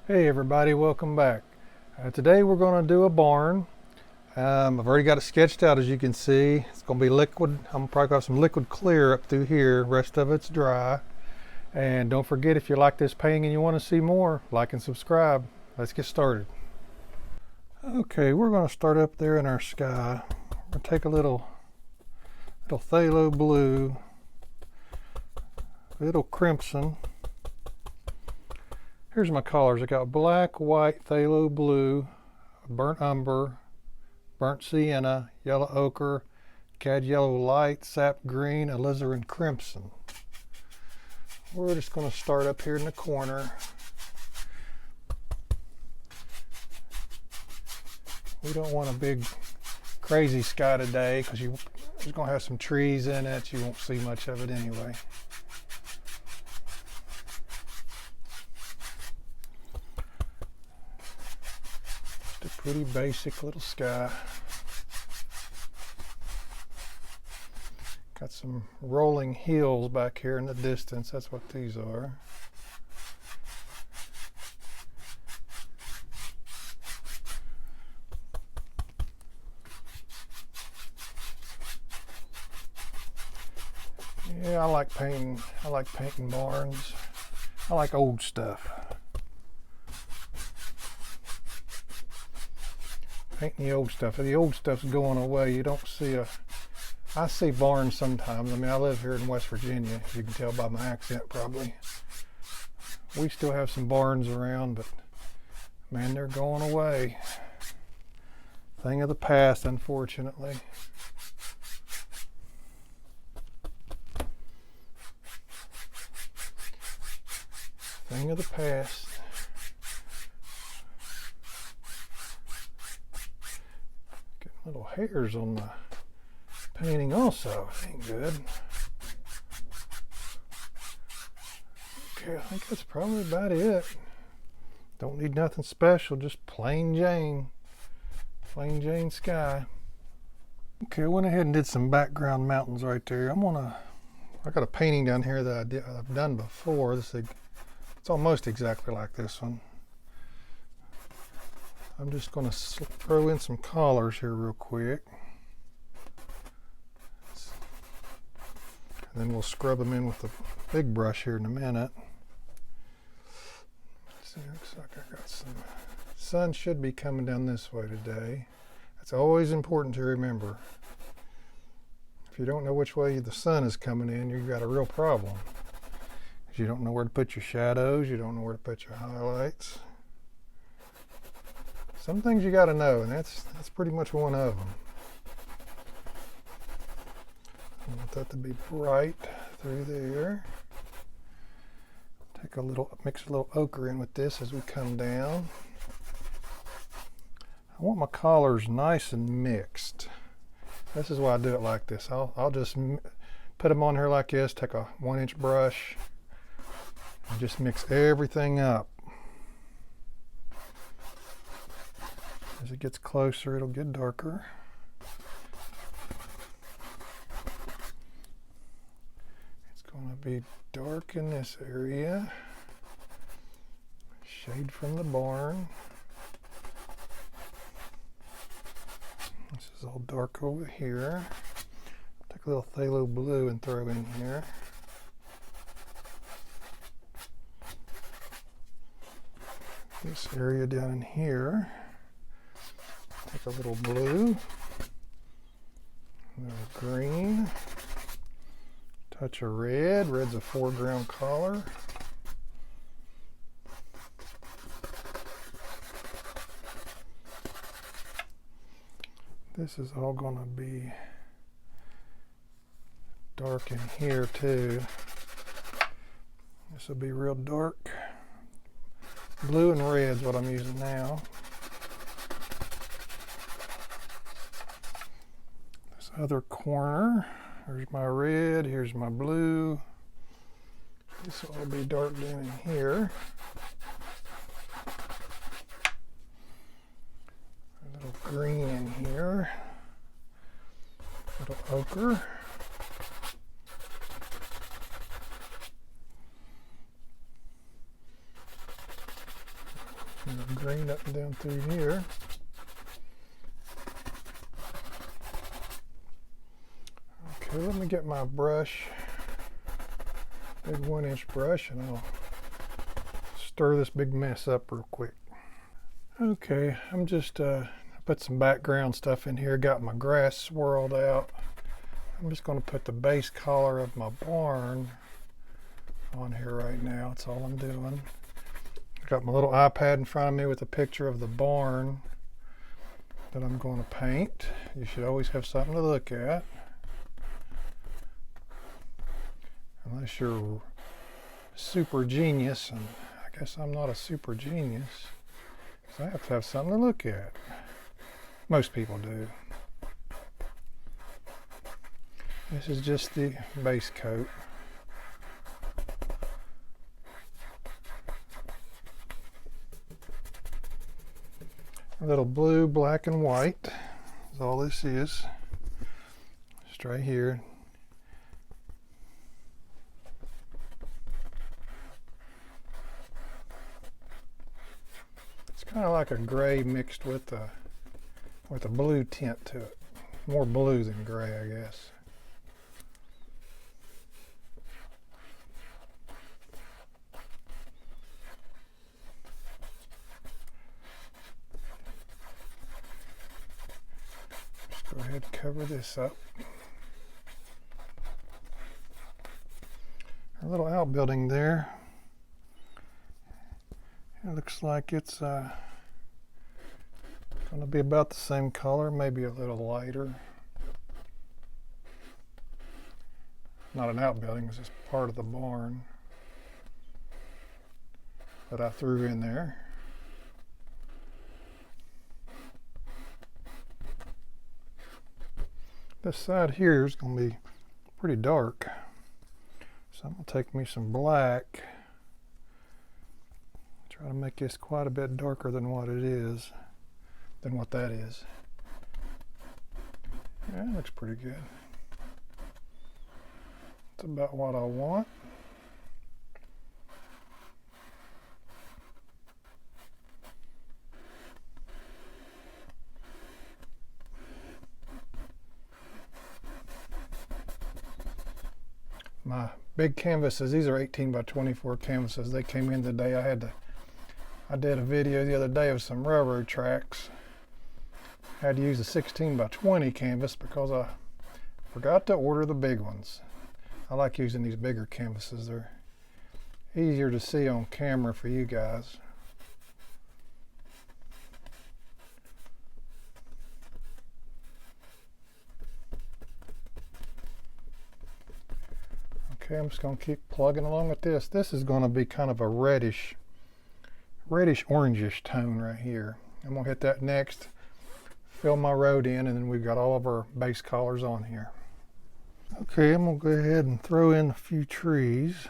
Hey everybody, welcome back. Today we're going to do a barn. I've already got it sketched out, as you can see. It's going to be liquid. I'm probably going to have some liquid clear up through here. Rest of it's dry. And don't forget, if you like this painting and you want to see more, like and subscribe. Let's get started. Okay, we're going to start up there in our sky. We're going to take a little phthalo blue, a little crimson. Here's my colors. I got black, white, phthalo blue, burnt umber, burnt sienna, yellow ochre, cad yellow light, sap green, alizarin crimson. We're just going to start up here in the corner. We don't want a big crazy sky today because it's going to have some trees in it. You won't see much of it anyway. Pretty basic little sky. Got some rolling hills back here in the distance. That's what these are. Yeah, I like painting barns. I like old stuff. Painting the old stuff. The old stuff's going away. You don't see I see barns sometimes. I mean, I live here in West Virginia, as you can tell by my accent probably. We still have some barns around, but man, they're going away. Thing of the past, unfortunately. Thing of the past. Little hairs on the painting also. That ain't good. Okay, I think that's probably about it. Don't need nothing special, just plain Jane. Plain Jane sky. Okay, I went ahead and did some background mountains right there. I got a painting down here that I've done before. It's almost exactly like this one. I'm just going to throw in some collars here real quick. And then we'll scrub them in with the big brush here in a minute. See, looks like I got some sun should be coming down this way today. That's always important to remember. If you don't know which way the sun is coming in, you've got a real problem. Because you don't know where to put your shadows, you don't know where to put your highlights. Some things you got to know, and that's pretty much one of them. I want that to be bright through there. Mix a little ochre in with this as we come down. I want my collars nice and mixed. This is why I do it like this. I'll just put them on here like this, take a 1-inch brush, and just mix everything up. As it gets closer, it'll get darker. It's going to be dark in this area. Shade from the barn. This is all dark over here. Take a little phthalo blue and throw in here. This area down in here. Take a little blue, a little green, touch of red. Red's a foreground color. This is all going to be dark in here too. This will be real dark. Blue and red is what I'm using now. Other corner, there's my red, here's my blue. This will all be dark down in here. A little green in here. A little ochre. And green up and down through here. Okay, let me get my brush, big 1-inch brush, and I'll stir this big mess up real quick. Okay, I'm just put some background stuff in here, got my grass swirled out. I'm just going to put the base color of my barn on here right now. That's all I'm doing. I got my little iPad in front of me with a picture of the barn that I'm going to paint. You should always have something to look at, unless you're super genius, and I guess I'm not a super genius, because I have to have something to look at. Most people do. This is just the base coat. A little blue, black, and white is all this is. Just right here. It's kind of like a gray mixed with a blue tint to it. More blue than gray, I guess. Go ahead and cover this up. Our little outbuilding there. It looks like it's going to be about the same color, maybe a little lighter. Not an outbuilding, it's just part of the barn that I threw in there. This side here is going to be pretty dark, so I'm going to take me some black, try to make this quite a bit darker than what it is, than what that is. Yeah, it looks pretty good. It's about what I want. My big canvases, these are 18 by 24 canvases. They came in today. I did a video the other day of some railroad tracks. I had to use a 16 by 20 canvas because I forgot to order the big ones. I like using these bigger canvases. They're easier to see on camera for you guys. Okay, I'm just going to keep plugging along with this. This is going to be kind of a reddish orangish tone right here. I'm going to hit that next, fill my road in, and then we've got all of our base colors on here. Okay, I'm going to go ahead and throw in a few trees.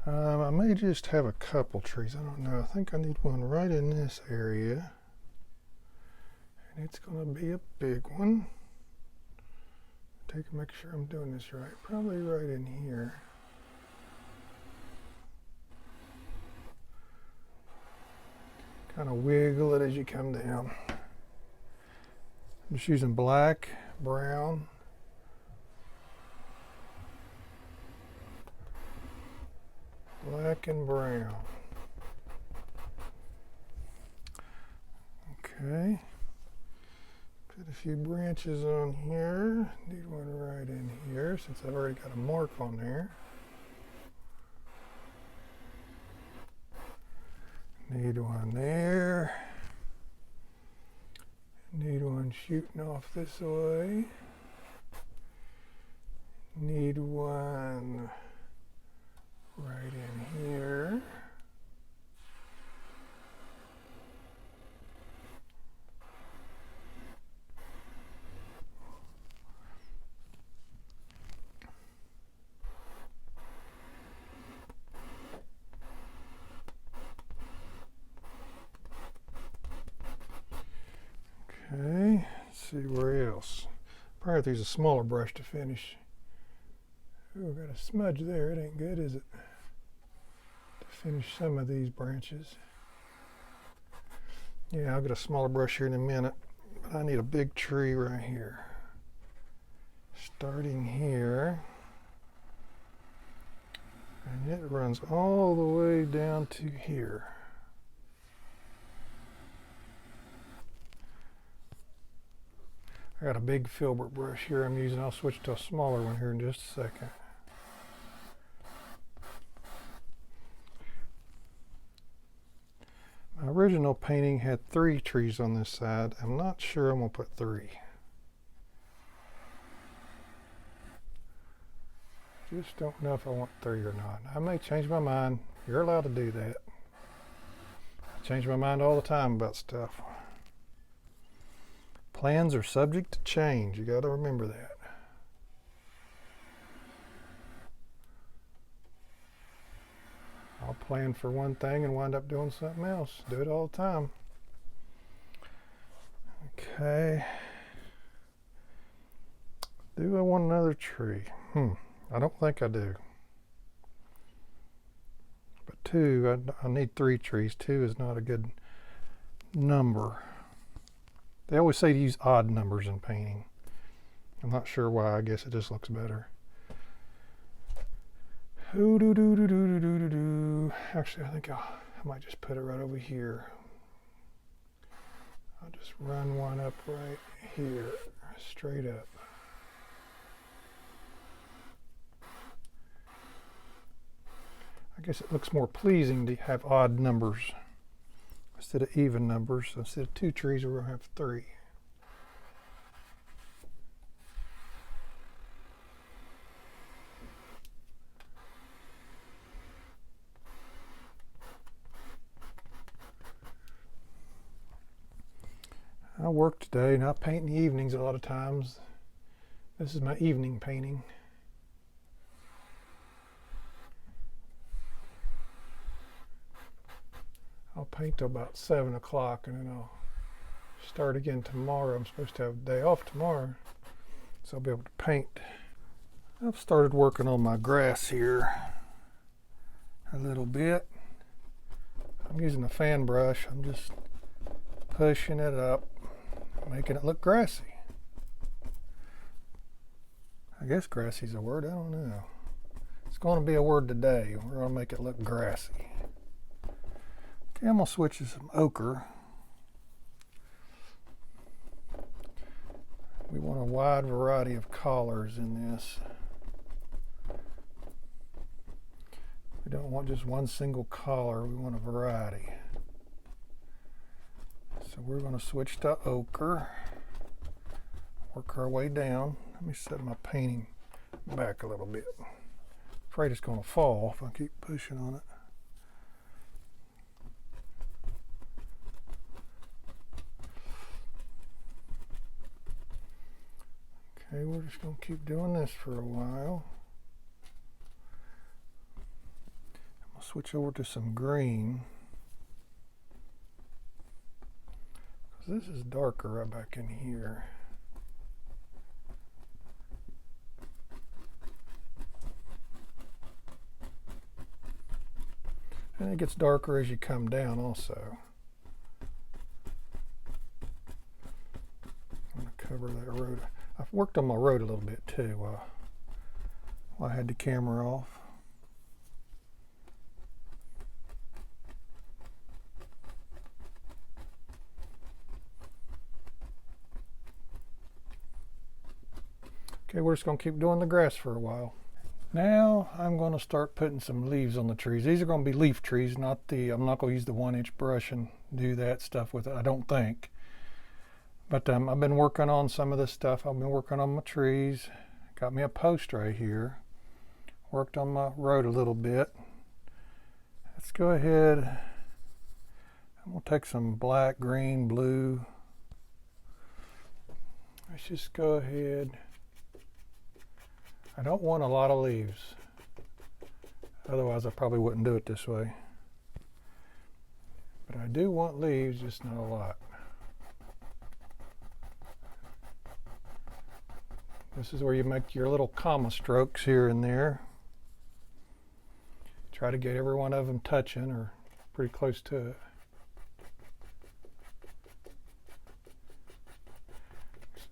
I may just have a couple trees. I don't know. I think I need one right in this area. And it's going to be a big one. Make sure I'm doing this right. Probably right in here. Kind of wiggle it as you come down. I'm just using black, brown, black and brown. Okay. Put a few branches on here. Need one right in here since I've already got a mark on there. Need one there. Need one shooting off this way. Need one right in here. Okay, let's see where else. Probably have to use a smaller brush to finish. Ooh, got a smudge there. It ain't good, is it? finish some of these branches. Yeah, I'll get a smaller brush here in a minute, but I need a big tree right here. Starting here, and it runs all the way down to here. I got a big filbert brush here I'm using. I'll switch to a smaller one here in just a second. My original painting had 3 trees on this side. I'm not sure I'm going to put 3. Just don't know if I want 3 or not. I may change my mind. You're allowed to do that. I change my mind all the time about stuff. Plans are subject to change. You got to remember that. I'll plan for one thing and wind up doing something else. Do it all the time. Okay. Do I want another tree? I don't think I do. But 2, I need 3 trees. 2 is not a good number. They always say to use odd numbers in painting. I'm not sure why. I guess it just looks better. Actually, I think I might just put it right over here. I'll just run one up right here, straight up. I guess it looks more pleasing to have odd numbers instead of even numbers. So instead of 2 trees, we're going to have 3. I work today and I paint in the evenings a lot of times. This is my evening painting. I'll paint till about 7 o'clock and then I'll start again tomorrow. I'm supposed to have a day off tomorrow, so I'll be able to paint. I've started working on my grass here a little bit. I'm using a fan brush. I'm just pushing it up, making it look grassy. I guess grassy's a word, I don't know. It's going to be a word today. We're going to make it look grassy. Okay, I'm going to switch to some ochre. We want a wide variety of colors in this. We don't want just one single color, we want a variety. So we're going to switch to ochre, work our way down. Let me set my painting back a little bit. Afraid it's going to fall if I keep pushing on it. Okay, we're just going to keep doing this for a while. I'm going to switch over to some green. Because this is darker right back in here. And it gets darker as you come down also. I'm going to cover that road. I've worked on my road a little bit too while I had the camera off. Okay, we're just going to keep doing the grass for a while. Now I'm going to start putting some leaves on the trees. These are going to be leaf trees, I'm not going to use the 1-inch brush and do that stuff with it, I don't think. But I've been working on some of this stuff. I've been working on my trees. Got me a post right here. Worked on my road a little bit. Let's go ahead. I'm going to take some black, green, blue. Let's just go ahead. I don't want a lot of leaves. Otherwise I probably wouldn't do it this way. But I do want leaves, just not a lot. This is where you make your little comma strokes here and there. Try to get every one of them touching or pretty close to it.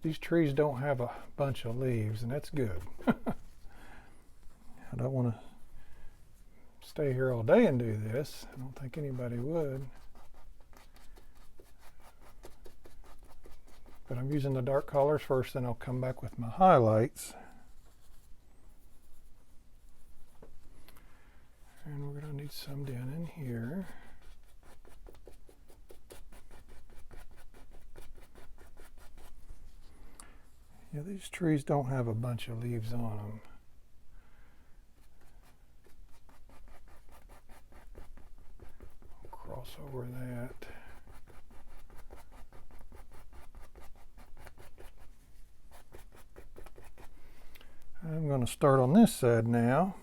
These trees don't have a bunch of leaves, and that's good. I don't want to stay here all day and do this. I don't think anybody would. But I'm using the dark colors first, then I'll come back with my highlights. And we're going to need some down in here. Yeah, these trees don't have a bunch of leaves on them. I'll cross over that. I'm going to start on this side now.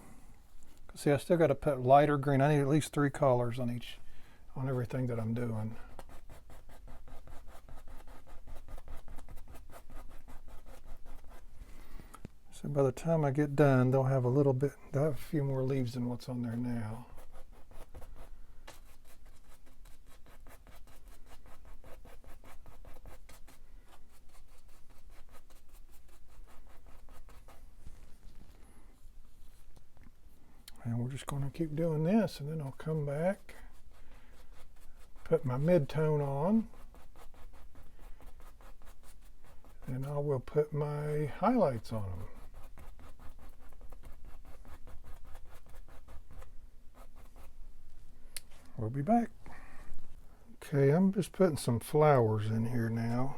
See, I still got to put lighter green. I need at least 3 colors on everything that I'm doing. So by the time I get done, they'll have a few more leaves than what's on there now. And we're just going to keep doing this, and then I'll come back, put my mid-tone on, and I will put my highlights on them. We'll be back. Okay, I'm just putting some flowers in here now.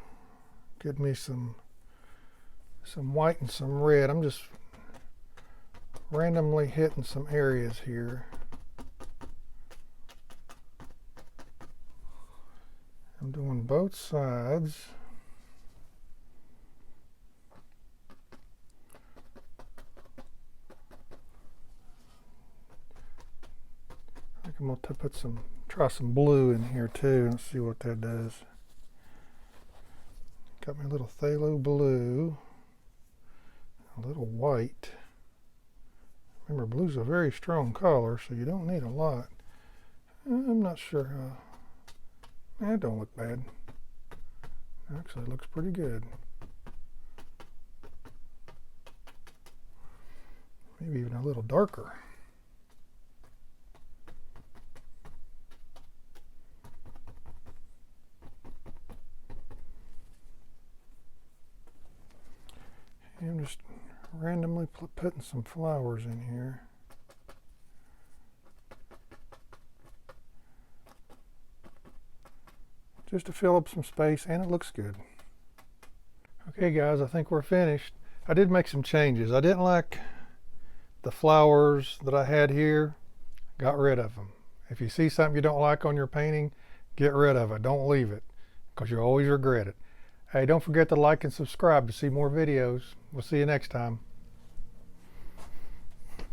Give me some white and some red. I'm just randomly hitting some areas here. I'm doing both sides. I think I'm going to try some blue in here too and see what that does. Got my little phthalo blue, a little white. Remember, blue's a very strong color, so you don't need a lot. I'm not sure how. It don't look bad. Actually, it looks pretty good. Maybe even a little darker. I'm just randomly putting some flowers in here. Just to fill up some space, and it looks good. Okay guys, I think we're finished. I did make some changes. I didn't like the flowers that I had here. Got rid of them. If you see something you don't like on your painting, get rid of it. Don't leave it, because you'll always regret it. Hey, don't forget to like and subscribe to see more videos. We'll see you next time.